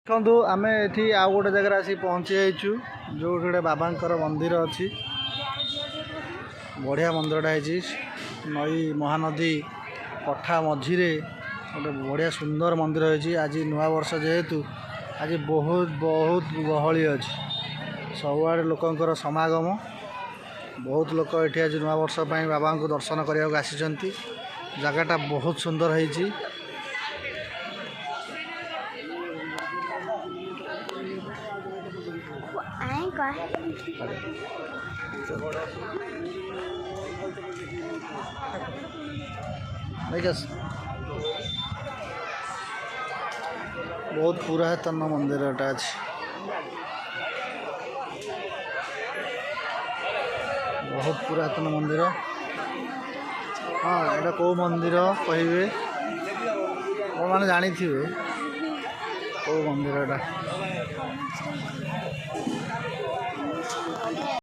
ଦେଖନ୍ତୁ ଆମେ ଏଠି ଆଉ ଗୋଟେ ଜାଗାରେ ଆସି ପହଞ୍ଚି ଯାଇଛୁ ଯୋଉଠି ଗୋଟେ ବାବାଙ୍କର ମନ୍ଦିର ଅଛି। ବଢ଼ିଆ ମନ୍ଦିରଟା ହେଇଛି। ନଈ ମହାନଦୀ ପଠା ମଝିରେ ଗୋଟେ ବଢ଼ିଆ ସୁନ୍ଦର ମନ୍ଦିର ହେଇଛି। ଆଜି ନୂଆ ବର୍ଷ ଯେହେତୁ ଆଜି ବହୁତ ଗହଳି ଅଛି। ସବୁଆଡ଼େ ଲୋକଙ୍କର ସମାଗମ। ବହୁତ ଲୋକ ଏଠି ଆଜି ନୂଆ ବର୍ଷ ପାଇଁ ବାବାଙ୍କୁ ଦର୍ଶନ କରିବାକୁ ଆସିଛନ୍ତି। ଜାଗାଟା ବହୁତ ସୁନ୍ଦର ହେଇଛି। बहुत पुरातन मंदिरटा अच्छी। बहुत पुरातन मंदिर। हाँ यहाँ कौ मंदिर कहे मैंने जानी थे कौ मंदिरटा।